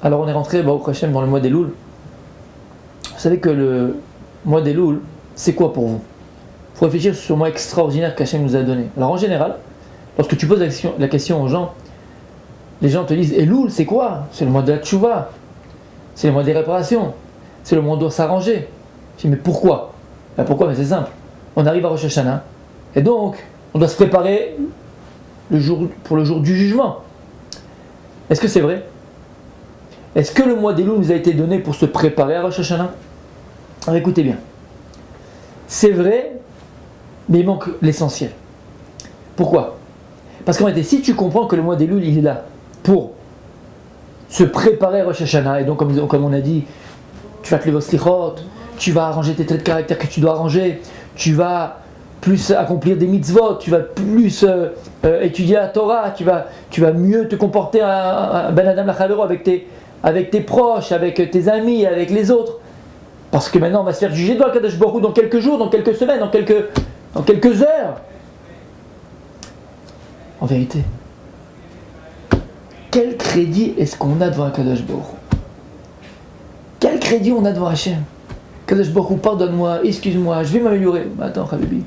Alors on est rentré Baruch Hashem dans le mois d'Elul. Vous savez que le mois d'Elul, c'est quoi pour vous? Il faut réfléchir sur ce mois extraordinaire qu'Hachem nous a donné. Alors en général, lorsque tu poses la question aux gens, les gens te disent Elul, c'est quoi? C'est le mois de la tchouva, c'est le mois des réparations, c'est le mois où on doit s'arranger. Je dis mais pourquoi? Pourquoi? Mais c'est simple. On arrive à Rosh Hashanah et donc on doit se préparer pour le jour du jugement. Est-ce que c'est vrai? Est-ce que le mois d'Elul nous a été donné pour se préparer à Rosh Hashanah? Alors écoutez bien. C'est vrai, mais il manque l'essentiel. Pourquoi? Parce qu'en réalité, si tu comprends que le mois d'Elul, il est là pour se préparer à Rosh Hashanah, et donc comme on a dit, tu vas te lever au slichot, tu vas arranger tes traits de caractère que tu dois arranger, tu vas plus accomplir des mitzvot, tu vas plus étudier la Torah, tu vas mieux te comporter à Ben Adam Lachadero avec tes proches, avec tes amis, avec les autres. Parce que maintenant on va se faire juger devant Kadosh Baruch Hu dans quelques jours, dans quelques semaines, dans quelques heures. En vérité, quel crédit est-ce qu'on a devant Kadosh Baruch Hu? Quel crédit on a devant Hachem? Kadosh Baruch Hu, pardonne-moi, excuse-moi, je vais m'améliorer. Attends, Habibi,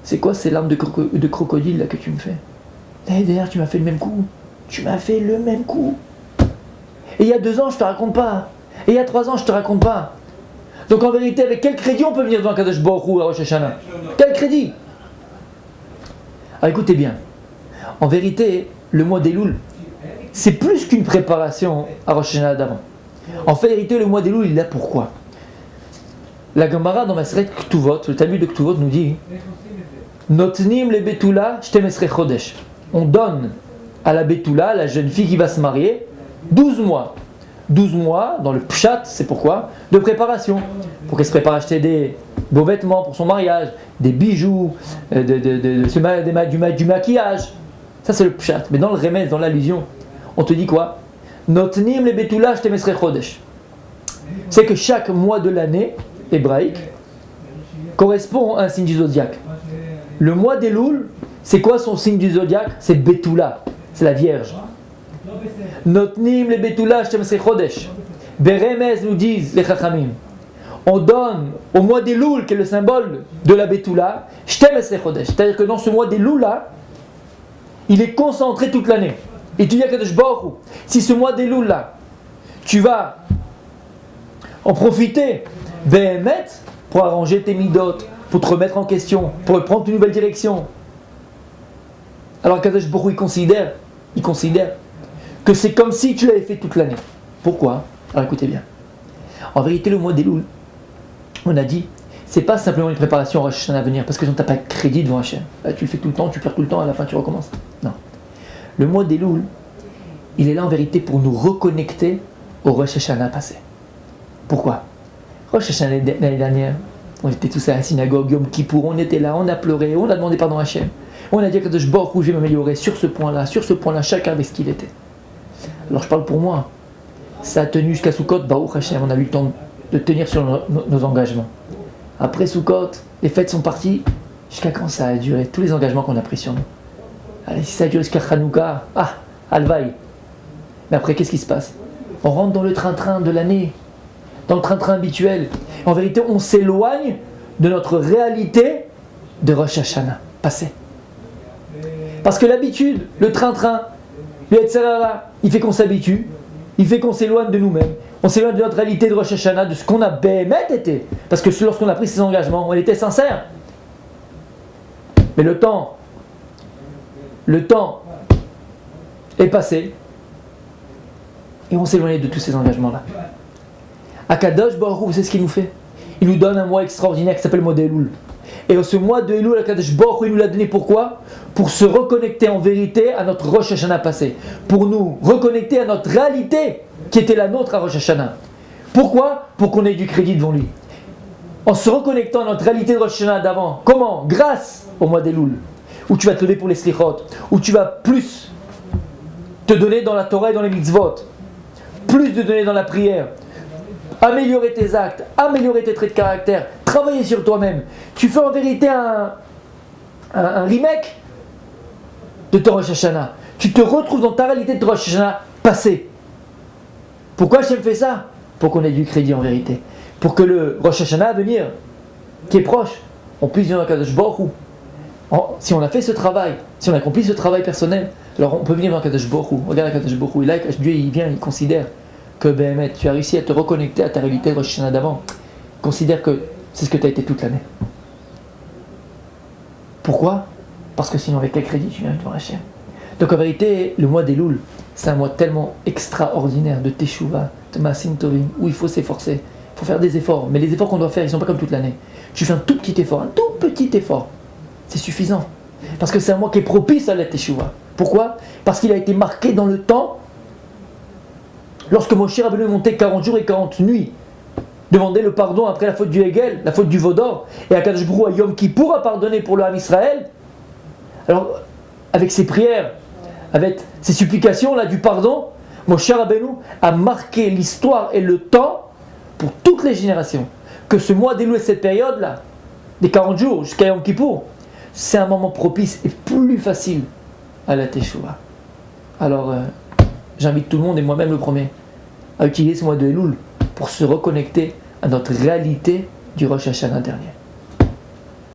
c'est quoi ces larmes de crocodile là que tu me fais? L'année dernière, tu m'as fait le même coup. Tu m'as fait le même coup. Et il y a 2 ans, je te raconte pas. Et il y a 3 ans, je te raconte pas. Donc en vérité, avec quel crédit on peut venir devant Kadosh Baruch Hu à Rosh Hashanah? Quel crédit? Alors écoutez bien. En vérité, le mois d'Elul, c'est plus qu'une préparation à Rosh Hashanah d'avant. En vérité, le mois d'Elul, il est là pourquoi? La Gemara dans Maseret Ktuvot, le Talmud de Ktuvot nous dit Notnim le Betula shtem esrei chodesh. On donne à la Betula, la jeune fille qui va se marier, 12 mois. 12 mois, dans le Pshat, c'est pourquoi? De préparation. Pour qu'elle se prépare à acheter des beaux vêtements pour son mariage, des bijoux, du maquillage. Ça c'est le Pshat. Mais dans le remède, dans l'allusion, on te dit quoi? Notnim le Betula shtem esrei chodesh. C'est que chaque mois de l'année hébraïque correspond à un signe du zodiaque. Le mois d'Elul, c'est quoi son signe du zodiaque? C'est Betula, c'est la Vierge. Notnim le Betula shtem esrei chodesh. Beremez nous disent les Chachamim. On donne au mois d'Elul, qui est le symbole de la Betula, shtem esrei chodesh. C'est-à-dire que dans ce mois d'Elul là, il est concentré toute l'année. Et tu dis à Kadosh Baruch Hu, si ce mois d'Elul là, tu vas en profiter, Béhémet, pour arranger tes midot, pour te remettre en question, pour prendre une nouvelle direction. Alors Kadosh Baruch Hu, il considère que c'est comme si tu l'avais fait toute l'année. Pourquoi? Alors écoutez bien. En vérité, le mois d'Elul, on a dit, c'est pas simplement une préparation à Rosh Hashanah à venir, parce que tu n'as pas de crédit devant Hachem. Là, tu le fais tout le temps, tu perds tout le temps, à la fin tu recommences. Non. Le mois d'Elul, il est là en vérité pour nous reconnecter au Rosh Hashanah passé. Pourquoi? Rosh Hashanah l'année dernière, on était tous à la synagogue, Yom Kippour, on était là, on a pleuré, on a demandé pardon à Hachem. On a dit que je bord où je vais m'améliorer sur ce point-là, chacun avec ce qu'il était. Alors je parle pour moi. Ça a tenu jusqu'à Sukkot, Baruch Hashem, on a eu le temps de tenir sur nos engagements. Après Sukkot, les fêtes sont parties. Jusqu'à quand ça a duré? Tous les engagements qu'on a pris sur nous. Allez, si ça a duré jusqu'à Hanouka, Alvaï. Mais après, qu'est-ce qui se passe? On rentre dans le train-train de l'année, dans le train-train habituel. En vérité, on s'éloigne de notre réalité de Rosh Hashanah, passé. Parce que l'habitude, le train-train, le Yetzirah, il fait qu'on s'habitue, il fait qu'on s'éloigne de nous-mêmes, on s'éloigne de notre réalité de Rosh Hashanah, de ce qu'on a béhémet été. Parce que lorsqu'on a pris ces engagements, on était sincère. Mais le temps est passé et on s'est éloigné de tous ces engagements-là. Akadosh Baruch Hu, c'est ce qu'il nous fait. Il nous donne un mois extraordinaire qui s'appelle le mois d'Elul. Et ce mois de Elul, Akadosh Baruch Hu, il nous l'a donné pourquoi? Pour se reconnecter en vérité à notre Rosh Hashanah passé. Pour nous reconnecter à notre réalité qui était la nôtre à Rosh Hashanah. Pourquoi? Pour qu'on ait du crédit devant lui. En se reconnectant à notre réalité de Rosh Hashanah d'avant. Comment? Grâce au mois d'Elul. Où tu vas te lever pour les slichot. Où tu vas plus te donner dans la Torah et dans les mitzvot. Plus te donner dans la prière. Améliorer tes actes, améliorer tes traits de caractère, travailler sur toi-même. Tu fais en vérité un remake de ton Rosh Hashanah. Tu te retrouves dans ta réalité de Rosh Hashanah passé. Pourquoi Hachem fait ça? Pour qu'on ait du crédit en vérité. Pour que le Rosh Hashanah à venir, qui est proche, on puisse venir à Kadosh Baruch Hu. Si on a fait ce travail, si on a accompli ce travail personnel, alors on peut venir dans Kadosh Baruch Hu. Regarde Kadosh Baruch Hu. Et là, Dieu il vient, il considère que Béhémet, tu as réussi à te reconnecter à ta réalité de Rosh Hashanah d'avant. Il considère que c'est ce que tu as été toute l'année. Pourquoi? Parce que sinon, avec quel crédit tu viens devant Hachem? Donc en vérité, le mois d'Elul, c'est un mois tellement extraordinaire de Teshuvah, de Maasim Tovim, où il faut s'efforcer. Il faut faire des efforts. Mais les efforts qu'on doit faire, ils ne sont pas comme toute l'année. Tu fais un tout petit effort, c'est suffisant. Parce que c'est un mois qui est propice à la Teshuvah. Pourquoi? Parce qu'il a été marqué dans le temps. Lorsque Moshe Rabbeinu est monté 40 jours et 40 nuits, demander le pardon après la faute du Hegel, la faute du Vaudor, et Akadosh Baruch Hu à Yom Kippour a pardonné pour le Ham Israël. Alors, avec ses prières, avec ces supplications là du pardon, Moshe Rabbeinu a marqué l'histoire et le temps pour toutes les générations. Que ce mois d'Elul, cette période là, des 40 jours jusqu'à Yom Kippour, c'est un moment propice et plus facile à la Teshuvah. Alors, j'invite tout le monde, et moi-même le premier, à utiliser ce mois de Elul pour se reconnecter à notre réalité du Rosh Hashanah dernier.